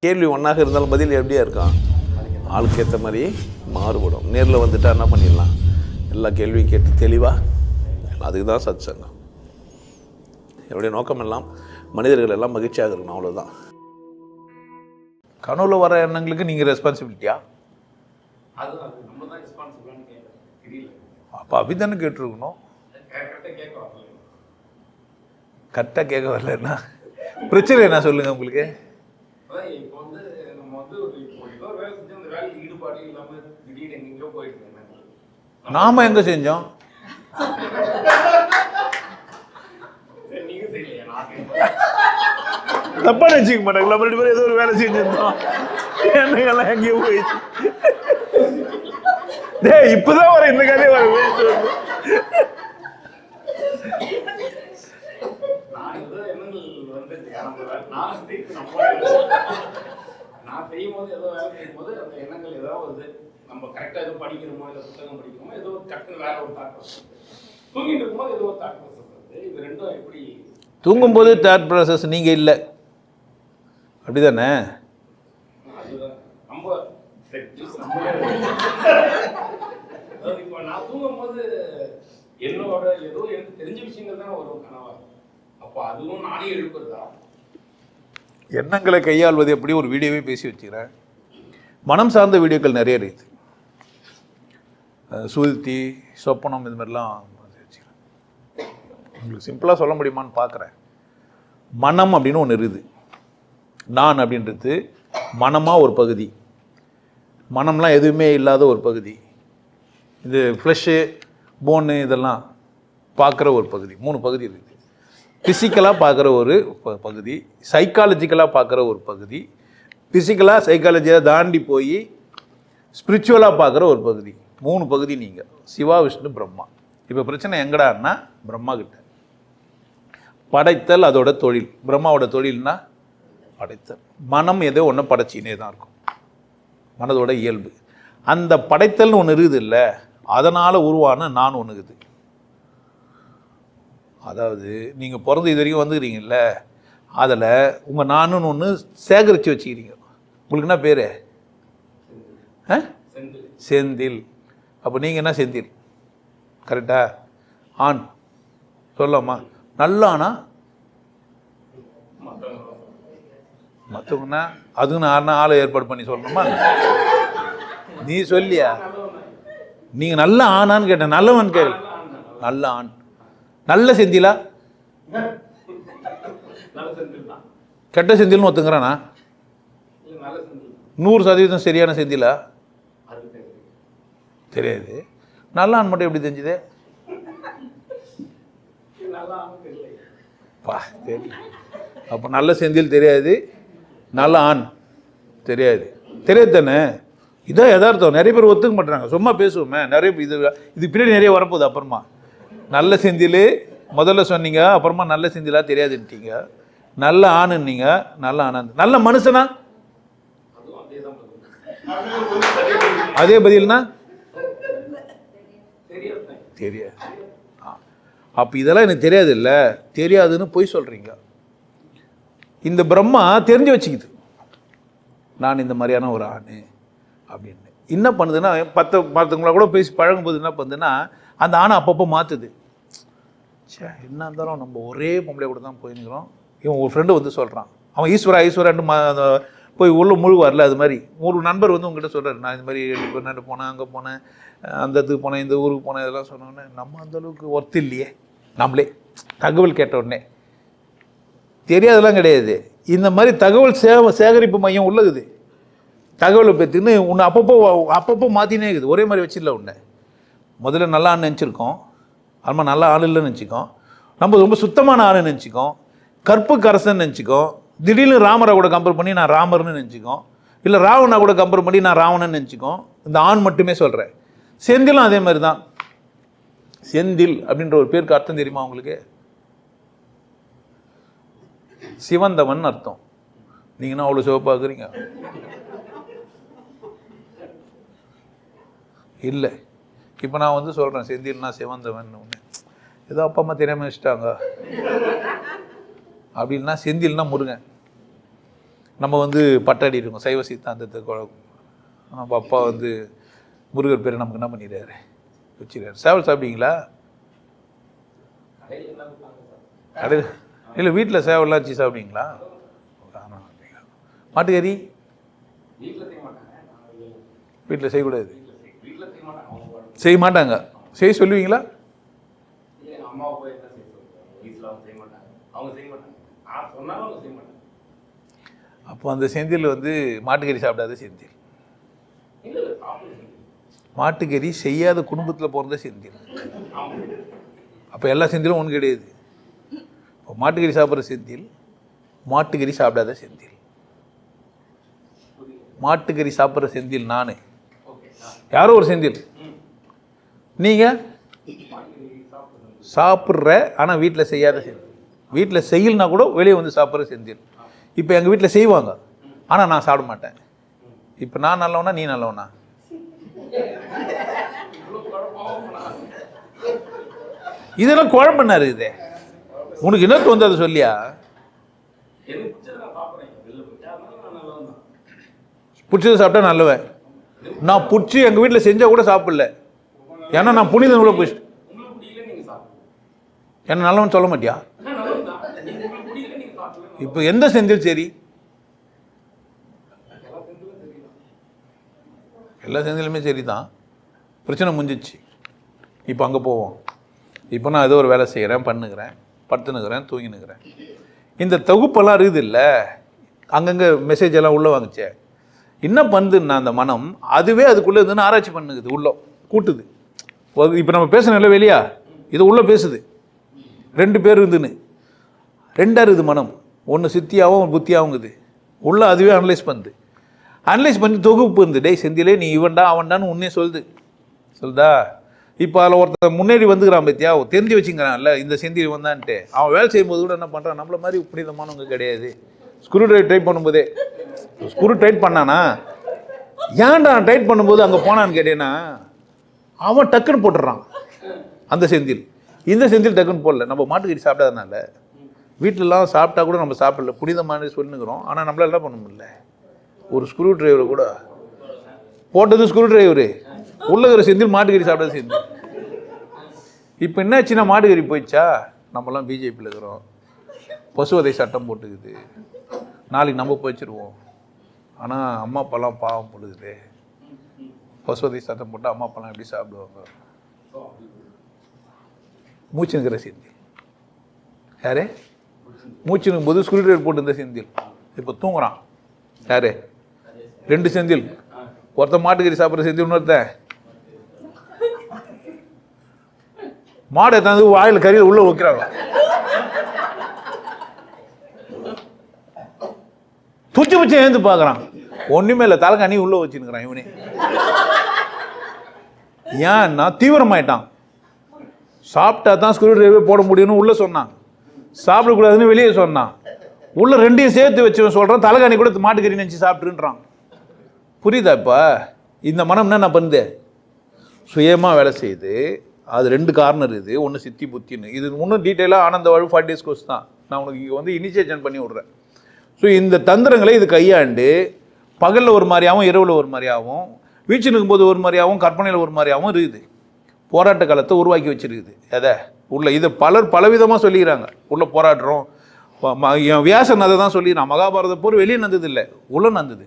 கேள்வி ஒன்றாக இருந்தாலும் பதில் எப்படியா இருக்கான், ஆளுக்கு ஏற்ற மாதிரி மாறுபடும். நேரில் வந்துட்டால் என்ன பண்ணிடலாம், எல்லா கேள்வியும் கேட்டு தெளிவாக. அதுக்கு தான் சத் சங்கம். என்னுடைய நோக்கம் எல்லாம் மனிதர்கள் எல்லாம் மகிழ்ச்சியாக இருக்கணும், அவ்வளோதான். கனவுல வர எண்ணங்களுக்கு நீங்கள் ரெஸ்பான்சிபிலிட்டியா? அப்போ அப்படித்தானே கேட்டுருக்கணும். கரெக்டாக கேட்க வரலன்னா பிரச்சனை என்ன சொல்லுங்க உங்களுக்கு? நாம எங்க செஞ்சோம்? தப்பா நினைச்சுக்க மாட்டாங்க. நம்ம 2 பேரும் ஏதோ ஒரு வேலை செஞ்சிருந்தோம், எண்ணங்கள்லாம் எங்கேயோ போயிடுச்சு. இப்பதான் வர இந்த கதையை வர நான் செய்யும் போது ஏதோ வேலை செய்யும் போது அந்த எண்ணங்கள் ஏதோ வருது. நம்ம கரெக்டாக ஏதோ படிக்கணுமோ இல்லை புத்தகம் படிக்கணுமோ ஏதோ டக்குன்னு வேற ஒரு தாக்கம், தூங்கிட்டு இருக்கும்போது ஏதோ ஒரு தாக்கம் வருது. இது ரெண்டும் எப்படி? தூங்கும்போது தாட் ப்ராசஸ் நீங்கள் இல்லை, அப்படிதானே? அதுதான் நம்ம இப்போ நான் தூங்கும் போது என்னோட ஏதோ எனக்கு தெரிஞ்ச விஷயங்கள் தானே வரும் கனவா. அப்போ அதுவும் நானே எழுப்புறதா? எண்ணங்களை கையாள்வது எப்படி ஒரு வீடியோவே பேசி வச்சுக்கிறேன். மனம் சார்ந்த வீடியோக்கள் நிறைய இருக்குது, சுழ்த்தி சொப்பனம் இது மாதிரிலாம் வச்சுக்கிறேன். உங்களுக்கு சிம்பிளாக சொல்ல முடியுமான்னு பார்க்குறேன். மனம் அப்படின்னு ஒன்று இருக்குது. நான் அப்படின்றது மனமாக ஒரு பகுதி, மனம்லாம் எதுவுமே இல்லாத ஒரு பகுதி. இது ஃப்ளஷ்ஷு போனு இதெல்லாம் பார்க்குற ஒரு பகுதி. 3 பகுதி இருக்குது. ஃபிசிக்கலாக பார்க்குற ஒரு பகுதி, சைக்காலஜிக்கலாக பார்க்குற ஒரு பகுதி, ஃபிசிக்கலாக சைக்காலஜியாக தாண்டி போய் ஸ்பிரிச்சுவலாக பார்க்குற ஒரு பகுதி. 3 பகுதி. நீங்கள் சிவா, விஷ்ணு, பிரம்மா. இப்போ பிரச்சனை எங்கடான்னா பிரம்மா கிட்ட. படைத்தல் அதோட தொழில். பிரம்மாவோட தொழில்னா படைத்தல். மனம் ஏதோ ஒன்று படைச்சினே தான் இருக்கும், மனதோட இயல்பு. அந்த படைத்தல்னு ஒன்று இருக்குது இல்லை, அதனால் உருவான நான் ஒன்று இருக்குது. அதாவது நீங்கள் பிறந்து இது வரைக்கும் வந்துக்கிறீங்கல்ல, அதில் உங்கள் நானுன்னு ஒன்று சேகரித்து வச்சுக்கிறீங்க. உங்களுக்கு என்ன பேர்? செந்தில். அப்போ நீங்கள் என்ன செந்தில்? கரெக்டா? ஆண் சொல்லாமா? நல்ல ஆனா? மற்றவங்கன்னா அதுக்குன்னு ஆளை ஏற்பாடு பண்ணி சொல்லணுமா? நீ சொல்லியா? நீங்கள் நல்ல ஆணான்னு கேட்டேன். நல்லவன் கேள். நல்ல ஆண். நல்ல செந்திலா? கெட்ட செந்தில்னு ஒத்துங்கிறானா? 100% சரியான செந்திலா? தெரியாது. நல்ல ஆண் மட்டும் எப்படி தெரிஞ்சுது? தெரியல. அப்போ நல்ல செந்தில் தெரியாது, நல்ல ஆண் தெரியாது. தெரியாது தானே? இதான் யதார்த்தம். நிறைய பேர் ஒத்துக்க மாட்டாங்க, சும்மா பேசுவோமே. நிறைய இது பின்னாடி நிறைய வரப்போகுது. அப்புறமா நல்ல செந்தில் முதல்ல சொன்னீங்க, அப்புறமா நல்ல செந்திலா தெரியாதுன்ட்டீங்க. நல்ல ஆணுன்னீங்க, நல்ல ஆனந்த். நல்ல மனுஷனா? அதே பதில்னா தெரியாது. அப்போ இதெல்லாம் எனக்கு தெரியாது இல்லை, தெரியாதுன்னு போய் சொல்கிறீங்க. இந்த பிரம்மா தெரிஞ்சு வச்சுக்குது நான் இந்த மாதிரியான ஒரு ஆணு அப்படின்னு. என்ன பண்ணுதுன்னா, மற்றவங்கள கூட பேசி பழகும்போது என்ன பண்ணுதுன்னா, அந்த ஆணை அப்பப்போ மாற்றுது. என்ன இருந்தாலும் நம்ம ஒரே பொம்பளை கூட தான் போயிருக்கிறோம். இவன் ஒரு ஃப்ரெண்டு வந்து சொல்கிறான், அவன் ஈஸ்வரான்னு போய் உள்ள முழுவார்ல. அது மாதிரி ஒரு நண்பர் வந்து உங்கள்கிட்ட சொல்கிறார், நான் இது மாதிரி 2 பேர் போனேன், அங்கே போனேன், அந்த இடத்துக்கு போனேன், இந்த ஊருக்கு போனேன், இதெல்லாம் சொன்னோன்னே நம்ம அந்தளவுக்கு ஒர்த்து இல்லையே. நம்மளே தகவல் கேட்ட உடனே தெரியாதெல்லாம் கிடையாது. இந்த மாதிரி தகவல் சேகரிப்பு மையம் உள்ளது. தகவலை பற்றின்னு உன்னை அப்பப்போ மாற்றினே இருக்குது. ஒரே மாதிரி வச்சிடல. உன்னை முதல்ல நல்லா ஆள் நினச்சிருக்கோம், அது மாதிரி நல்ல ஆள் இல்லைன்னு நினச்சிக்கோம். நம்ம ரொம்ப சுத்தமான ஆளுன்னு நினச்சிக்கோம், கற்புக்கு அரசன் நினச்சிக்கோம். திடீர்னு ராமரை கூட கம்பேர் பண்ணி நான் ராமர்னு நினச்சிக்கோம், இல்லை ராவணா கூட கம்பேர் பண்ணி நான் ராவணன் நினச்சிக்கோம். இந்த ஆண் மட்டுமே சொல்கிறேன். செந்திலும் அதே மாதிரி தான். செந்தில் அப்படின்ற ஒரு பேருக்கு அர்த்தம் தெரியுமா உங்களுக்கு? சிவந்தவன் அர்த்தம். நீங்கன்னா அவ்வளோ சிவப்பாக்குறீங்க இல்லை. இப்போ நான் வந்து சொல்கிறேன் செந்தில்னா சிவந்தவன் ஒன்று, ஏதோ அப்பா அம்மா தெரியாமல் வச்சுட்டாங்க. அப்படின்னா செந்தில்னா முருகன். நம்ம வந்து பட்டாடி இருக்கோம் சைவ சித்தாந்தத்தை நம்ம அப்பா வந்து முருகர் பேரை நமக்கு என்ன பண்ணிடுறாரு வச்சுருக்காரு. சேவல் சாப்பிட்டீங்களா? கடையில் இல்லை, வீட்டில் சேவல்லாம் வச்சு சாப்பிட்டீங்களா? மாட்டுக்கறி வீட்டில் செய்யக்கூடாது, செய்ய மாட்டாங்க. செய்ய சொல்லுவீங்களா? அப்போ அந்த செந்தில் வந்து மாட்டுக்கறி சாப்பிடாத செந்தில், மாட்டுக்கறி செய்யாத குடும்பத்தில் பிறந்த செந்தில். அப்போ எல்லா செந்திலும் ஒன்று கிடையாது. இப்போ மாட்டுக்கறி சாப்பிட்ற செந்தில், மாட்டுக்கறி சாப்பிடாத செந்தில். மாட்டுக்கறி சாப்பிட்ற செந்தில் நான், யாரோ ஒரு செந்தில். நீங்கள் சாப்பிட்ற ஆனால் வீட்டில் செய்யாத செந்தில். வீட்டில் செய்யலனா கூட வெளியே வந்து சாப்பிட்ற செந்தில். இப்போ எங்கள் வீட்டில் செய்வாங்க ஆனால் நான் சாப்பிட மாட்டேன். இப்போ நான் நல்லவனா நீ நல்லவனா? இதெல்லாம் குழம்புனா இருக்குதே. உனக்கு என்ன தோணுது அதை சொல்லியா? பிடிச்சதை சாப்பிட்டா நல்லவன். நான் பிடிச்சி எங்கள் வீட்டில் செஞ்சால் கூட சாப்பிடல, ஏன்னா நான் புனிதன் உள்ள போயிட்டு. என்ன நல்லவன் சொல்ல மாட்டியா? இப்போ எந்த செந்தில் சரி? எல்லா செந்திலுமே சரி தான். பிரச்சனை முடிஞ்சிச்சு. இப்போ அங்கே போவோம். இப்போ நான் ஏதோ ஒரு வேலை செய்கிறேன், பண்ணுகிறேன், படுத்துனுக்கிறேன், தூங்கினுக்கிறேன். இந்த தொகுப்பெல்லாம் இருக்குது இல்லை, அங்கங்கே மெசேஜ் எல்லாம் உள்ளே வாங்கிச்சே. என்ன பண்ணுதுன்னா அந்த மனம் அதுவே அதுக்குள்ளே இருந்துன்னு ஆராய்ச்சி பண்ணுக்குது, உள்ள கூட்டுது. இப்போ நம்ம பேசணும்ல வெளியா, இது உள்ளே பேசுது. 2 பேர் இருந்துன்னு 2ஆக இருக்குது மனம். ஒன்று சித்தியாகவும் புத்தியாகுங்குது. உள்ளே அதுவே அனலைஸ் பண்ணுது. அனலைஸ் பண்ணி தொகுப்பு இருந்து, டேய் செந்திலே நீ இவன்டா அவன்டான்னு உன்னே சொல்லுதா. இப்போ அதில் ஒருத்தர் முன்னேறி வந்துக்கிறான் பத்தியா, தெரிஞ்சு வச்சுக்கிறான்ல இந்த செந்தில் வந்தான்ட்டு. அவன் வேலை செய்யும்போது கூட என்ன பண்ணுறான், நம்மள மாதிரி புனிதமானவங்க கிடையாது. ஸ்க்ரூ ட்ரைவ் டைட் பண்ணும்போதே ஸ்க்ரூ டைட் பண்ணானா, ஏன்டா டைட் பண்ணும்போது அங்கே போனான்னு கேட்டேன்னா அவன் டக்குன்னு போட்டுடுறான் அந்த செந்தில். இந்த செந்தில் டக்குன்னு போடல. நம்ம மாட்டுக்கறி சாப்பிடாதனால வீட்டிலலாம் சாப்பிட்டா கூட நம்ம சாப்பிடல, புனிதமான சொல்லுங்கிறோம். ஆனால் நம்மளால என்ன பண்ண முடியல. ஒரு ஸ்க்ரூ டிரைவரை கூட போட்டது ஸ்க்ரூ டிரைவரு, உள்ளகிற செந்தில் மாட்டுக்கறி சாப்பிடாத செந்தில். இப்போ என்னாச்சுன்னா மாட்டுக்கறி போயிடுச்சா, நம்மலாம் பிஜேபியில் இருக்கிறோம், பசுவதை சட்டம் போட்டுக்குது, நாளைக்கு நம்ம போய்ச்சிருவோம். ஆனால் அம்மா அப்பாலாம் பாவம் போடுது, பசுவதை சட்டம் போட்டு அம்மா அப்பாலாம் எப்படி சாப்பிடுவாங்க? மூச்சுங்கிற செந்தில் யாரு? மூச்சுனுக்கும் போது ஸ்க்ரூ டிரைவர் போட்டு இருந்த செந்தில் இப்போ தூங்குறான். யாரு? 2 செந்தில். ஒருத்தன் மாட்டுக்கறி சாப்பிட்ற செந்தில், இன்னொருத்தன் மாடை தந்து வாயில் கறியில் உள்ள வைக்கிறாங்க. துச்சு பச்சை ஏந்து பார்க்குறான், ஒன்றுமே இல்லை, தலைக்காணி உள்ள வச்சுருக்கிறான் இவனே. ஏன்னா தீவிரமாயிட்டான். சாப்பிட்டா தான் ஸ்க்ரூ டிரைவர் போட முடியும்னு உள்ளே சொன்னான், சாப்பிடக்கூடாதுன்னு வெளியே சொன்னான். உள்ள 2ஐயும் சேர்த்து வச்சு சொல்கிறான், தலைகாணி கூட மாட்டுக்கறி நினச்சி சாப்பிட்டுன்றான். புரியுதா? இப்போ இந்த மனம் என்ன பண்ணுது, சுயமாக வேலை செய்யுது. அது 2 காரணம் இருக்குது. ஒன்று சித்தி புத்தின்னு. இது இன்னும் டீட்டெயிலாக ஆனந்த வாழ்வு 40 days கோர்ஸ் தான். நான் உனக்கு இங்கே வந்து இனிஷியேஷன் பண்ணி விட்றேன். ஸோ இந்த தந்திரங்களை இது கையாண்டு பகலில் ஒரு மாதிரியாகவும் இரவில் ஒரு மாதிரியாகவும் வீச்சு நிற்கும்போது ஒரு மாதிரியாகவும் கற்பனையில் ஒரு மாதிரியாகவும் இருக்குது. போராட்ட காலத்தை உருவாக்கி வச்சுருக்குது. எதை உள்ள இதை பலர் பலவிதமாக சொல்லிக்கிறாங்க. உள்ளே போராடுறோம். வியாசன் அதை தான் சொல்லிக்கிறான். மகாபாரத போர் வெளியே நந்தது இல்லை, உள்ள நந்தது.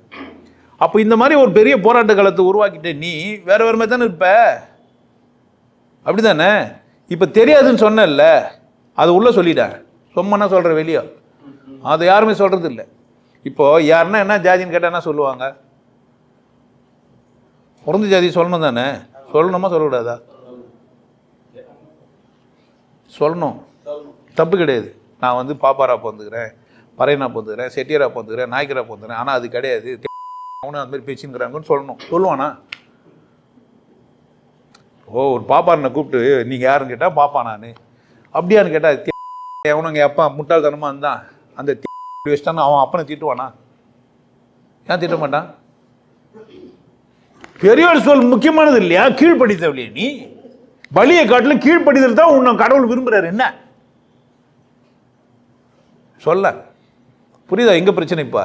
அப்போ இந்த மாதிரி ஒரு பெரிய போராட்ட காலத்தை உருவாக்கிட்ட நீ வேறு வேறு மாதிரி தானே இருப்ப, அப்படி தானே? இப்போ தெரியாதுன்னு சொன்னல, அது உள்ளே சொல்லிட்டேன். சொம்மன்னா சொல்கிற வெளியே, அதை யாருமே சொல்கிறது இல்லை. இப்போது யாருன்னா என்ன ஜாதின்னு கேட்டால் என்ன சொல்லுவாங்க? பிறந்த ஜாதி சொல்லணும் தானே? சொல்லணுமா சொல்லக்கூடாதா? சொல்லணும், தப்பு கிடையாது. நான் வந்து பாப்பாரா பிறந்துக்கிறேன், பறையனா பிறந்துக்கிறேன், செட்டியரா பிறந்துக்கிறேன், நாய்க்கரா பிறந்துக்கிறேன், ஆனால் அது கிடையாது, அவனும் அந்த மாதிரி பேச்சுங்கிறாங்கன்னு சொல்லணும். சொல்லுவானா? ஒரு பாப்பாரனை கூப்பிட்டு நீங்கள் யாருன்னு கேட்டால் பாப்பா நான், அப்படியான்னு கேட்டால் அவனும் எங்கள் அப்பா முட்டாள்தனமாக இருந்தான் அந்த வச்சுட்டான்னு அவன் அப்பனை திட்டுவானா? ஏன் திட்ட மாட்டான்? பெரியோர் சொல் முக்கியமானது இல்லையா? கீழ்ப்படிதல் இல்லையா? நீ பலியை காட்டிலும் கீழ்ப்படிதல் தான் உன்னை கடவுள் விரும்புறாரு. என்ன சொல்ல புரியுதா? எங்க பிரச்சனை? இப்ப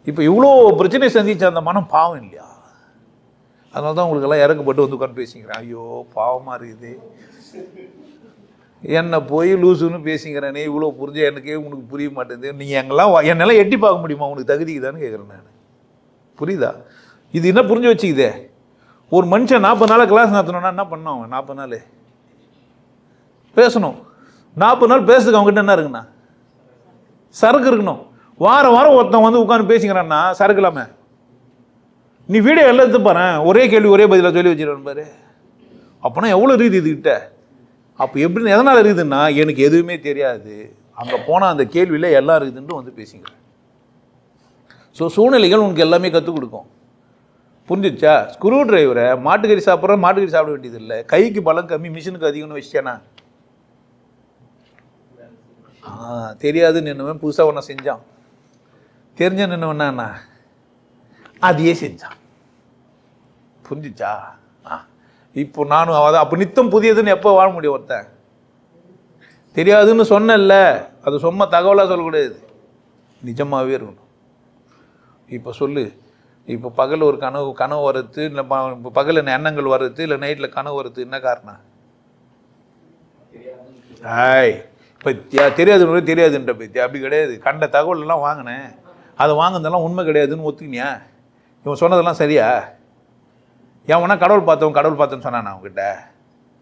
இப்போ இவ்வளோ பிரச்சனை சந்திச்ச அந்த மனம் பாவம் இல்லையா? அதனால தான் உங்களுக்கெல்லாம் இறக்கப்பட்டு வந்து உட்காந்து பேசிக்கிறேன். ஐயோ பாவமாக இருக்குது, என்னை போய் லூசுன்னு பேசிக்கிறேனே, இவ்வளோ புரிஞ்ச எனக்கே உனக்கு புரிய மாட்டேங்குது. நீங்கள் எங்கெல்லாம் என்னெல்லாம் எட்டி பார்க்க முடியுமா உனக்கு தகுதிக்குதான்னு கேட்குறேன் நான். புரியுதா? இது என்ன புரிஞ்சு வச்சுக்குதே? ஒரு மனுஷன் 40 நாள் கிளாஸ் நடத்தணும்னா என்ன பண்ணணும்? அவன் 40 நாள் பேசணும். 40 நாள் பேசுறதுக்கு அவங்ககிட்ட என்ன இருக்குண்ணா? சரக்கு இருக்கணும். வாரம் வாரம் ஒருத்தன் வந்து உட்காந்து பேசிக்கிறான்னா சரக்கு இல்லாமல் நீ வீடியோ எல்லாம் எடுத்து பாரு, ஒரே கேள்வி ஒரே பதிலாக சொல்லி வச்சிருவேன் பாரு. அப்போனா எவ்வளோ இருக்குது இதுகிட்ட? அப்போ எப்படின்னு எதனால் இருக்குதுன்னா, எனக்கு எதுவுமே தெரியாது, அங்கே போனால் அந்த கேள்வியில் எல்லாம் இருக்குதுன்ட்டு வந்து பேசிக்கிறேன். ஸோ சூழ்நிலைகள் உனக்கு எல்லாமே கற்றுக் கொடுக்கும். புரிஞ்சிச்சா? ஸ்க்ரூ டிரைவரை மாட்டுக்கறி சாப்பிட்ற மாட்டுக்கறி சாப்பிட வேண்டியது இல்லை, கைக்கு பலம் கம்மி மிஷினுக்கு அதிகம்னு வச்சிட்டேனா? தெரியாதுன்னு என்னவன் புதுசாக ஒன்று செஞ்சான், தெரிஞ்ச என்னவனா அதையே செஞ்சான். புரிஞ்சிச்சா? இப்போ நானும் அவதான். அப்போ நித்தம் புதியதுன்னு எப்போ வாழ முடியும் ஒருத்தன்? தெரியாதுன்னு சொன்னல, அது சும்மா தகவலாக சொல்லக்கூடாது, நிஜமாகவே இருக்கணும். இப்போ சொல்லு, இப்போ பகல் ஒரு கனவு வர்றது, இல்லை பகல் எண்ணங்கள் வர்றது, இல்லை நைட்டில் கனவு வர்றது, என்ன காரணம்? இப்போ தெரியாதுன்ற பற்றி அப்படி கிடையாது. கண்ட தகவலெல்லாம் வாங்கினேன், அதை வாங்கினதெல்லாம் உண்மை கிடையாதுன்னு ஒத்துக்கினியா? இவன் சொன்னதெல்லாம் சரியா? ஏன்னா கடவுள் பார்த்தேன்னு சொன்னான் அவங்ககிட்ட,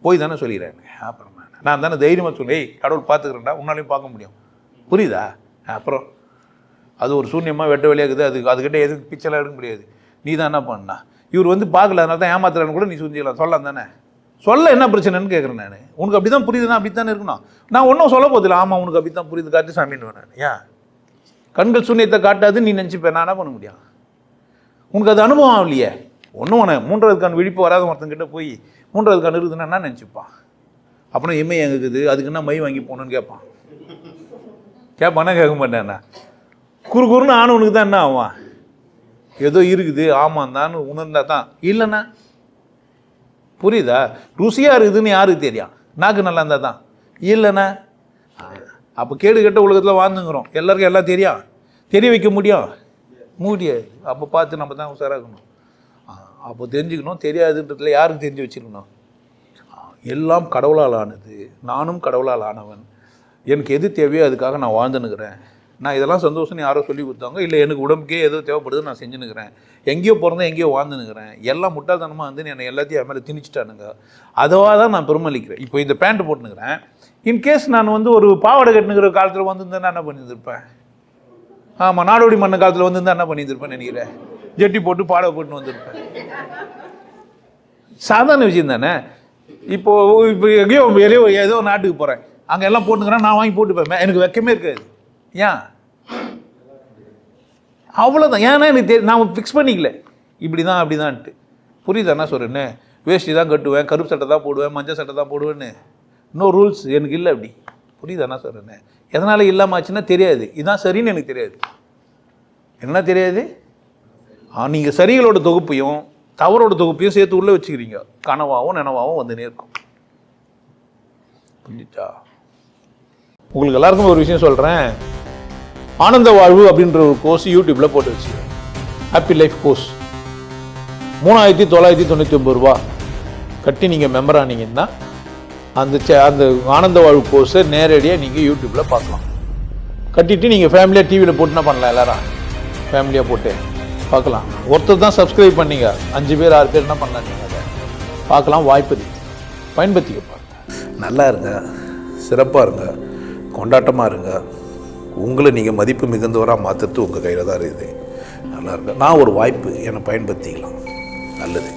போய் தானே சொல்லிடுறேன். அப்புறம் நான் தானே தைரியமாக சொல்லி கடவுள் பார்த்துக்கிறேன்டா, உன்னாலையும் பார்க்க முடியும். புரியுதா? அப்புறம் அது ஒரு சூன்யமாக வெட்ட வெளியாகுது, அதுக்கிட்ட எதுக்கு பிக்சர்லாம் எடுக்க முடியாது. நீ தான் என்ன பண்ணா? இவர் வந்து பார்க்கல, அதனால தான் ஏமாத்துறான்னு கூட நீ சொல்லிக்கலாம். சொல்லலாம் தானே? சொல்ல என்ன பிரச்சனைன்னு கேட்குறேன் நான். உனக்கு அப்படி தான் புரியுதுன்னா அப்படி தானே இருக்கணும். நான் ஒன்றும் சொல்ல போதில்லை, ஆமாம் உனக்கு அப்படி தான் புரியுது, காட்டு சாமின்னு நான். ஏன் கண்கள் சூன்யத்தை காட்டாதுன்னு நீ நினச்சிப்பேன், நான் என்ன பண்ண முடியும்? உனக்கு அது அனுபவம் இல்லையே. ஒன்றும் உன 3வது கண் விழிப்பு வராத ஒருத்தங்கிட்ட போய் 3வது கண் இருக்குதுன்னா என்ன நினச்சிப்பான்? அப்புறம் எம்மை எங்கே இருக்குது, அதுக்கு என்ன மை வாங்கி போகணுன்னு கேட்பானா? கேட்க மாட்டேன்னா குறுன்னு ஆனவனுக்கு தான் என்ன ஆவான்? ஏதோ இருக்குது ஆமாம் தான் உணர்ந்தா தான். இல்லைண்ணா புரியுதா? ருசியாக இருக்குதுன்னு யாருக்கு தெரியும்? நாக்கு நல்லா இருந்தால் தான். இல்லைண்ணா அப்போ கேடு கெட்ட உலகத்தில் வாழ்ந்துங்கிறோம். எல்லாருக்கும் எல்லாம் தெரியும், தெரிய வைக்க முடியாது. அப்போ பார்த்து நம்ம தான் உஷாராகணும். அப்போ தெரிஞ்சுக்கணும். தெரியாதுன்றதுல யாருக்கு தெரிஞ்சு வச்சுருக்கணும்? எல்லாம் கடவுளால் ஆனது, நானும் கடவுளால் ஆனவன், எனக்கு எது தேவையோ அதுக்காக நான் வாழ்ந்துன்னுக்கிறேன். நான் இதெல்லாம் சந்தோஷம்னு யாரோ சொல்லி கொடுத்தாங்க, இல்லை எனக்கு உடம்புக்கே எதோ தேவைப்படுது நான் செஞ்சுன்னுக்கிறேன். எங்கேயோ பிறந்தேன் எங்கேயோ வாழ்ந்துன்னுக்கிறேன். எல்லாம் முட்டாள்தனமாக வந்து என்னை எல்லாத்தையும் என் மேலே திணிச்சிட்டானுங்க. அதுவாக தான் நான் பெருமளிக்கிறேன். இப்போ இந்த பேண்ட்டு போட்டுனுக்கிறேன். இன்கேஸ் நான் வந்து ஒரு பாவாடை கட்டுனுக்கிற காலத்தில் வந்துருந்தேன்னா என்ன பண்ணியிருந்திருப்பேன்? ஆமாம், நாடோடி மண்ணு காலத்தில் வந்துருந்தா என்ன பண்ணியிருந்திருப்பேன்னு நினைக்கிறேன்? ஜெட்டி போட்டு பாடவை போட்டுன்னு வந்திருப்பேன். சாதாரண விஷயம் தானே. இப்போ எங்கேயோ ஏதோ நாட்டுக்கு போகிறேன், அங்கே எல்லாம் போட்டுக்கிறேன், நான் வாங்கி போட்டுப்பேன், எனக்கு வெக்கமே இருக்காது. ஏன்? அவ்வளோதான். ஏன்னா எனக்கு நான் ஃபிக்ஸ் பண்ணிக்கல இப்படி தான் அப்படி தான்ட்டு. புரியுதா என்ன சொல்கிறேன்னு? வேஷ்டி தான் கட்டுவேன், கருப்பு சட்டை தான் போடுவேன், மஞ்சள் சட்டை தான் போடுவேன்னு நோ ரூல்ஸ் எனக்கு இல்லை அப்படி. புரியுதா என்ன சொல்கிறேன்னு? எதனால் இல்லாமல் ஆச்சுன்னா தெரியாது. இதுதான் சரின்னு எனக்கு தெரியாது. என்ன தெரியாது? நீங்கள் சரிகளோட தொகுப்பையும் தவறோட தொகுப்பையும் சேர்த்து உள்ளே வச்சுக்கிறீங்க. கனவாகவும் நினைவாகவும் வந்து நேர்க்கும். புரிஞ்சிச்சா? உங்களுக்கு எல்லாருக்கும் ஒரு விஷயம் சொல்கிறேன். ஆனந்த வாழ்வு அப்படின்ற ஒரு கோர்ஸ் யூடியூப்பில் போட்டு வச்சு, ஹாப்பி லைஃப் கோர்ஸ் 3999 ரூபா கட்டி நீங்கள் மெம்பர் ஆனீங்கன்னா அந்த ஆனந்த வாழ்வு கோர்ஸை நேரடியாக நீங்கள் யூடியூப்பில் பார்க்கலாம். கட்டிட்டு நீங்கள் ஃபேமிலியாக டிவியில் போட்டுனா பண்ணலாம். எல்லாரும் ஃபேமிலியாக போட்டு பார்க்கலாம். ஒருத்தர் தான் சப்ஸ்கிரைப் பண்ணீங்க, 5 பேர் 6 பேர் என்ன பண்ணலாம், நீங்கள் அதை பார்க்கலாம். வாய்ப்பு பயன்படுத்திக்க பாருங்க. நல்லா இருங்க, சிறப்பாக இருங்க, கொண்டாட்டமாக இருங்க. உங்களை நீங்கள் மதிப்பு மிகுந்தவராக மாற்றுறது உங்கள் கையில் தான் இருக்குது. நல்லா இருங்க. நான் ஒரு வாய்ப்பு, என்னை பயன்படுத்திக்கலாம். நல்லது.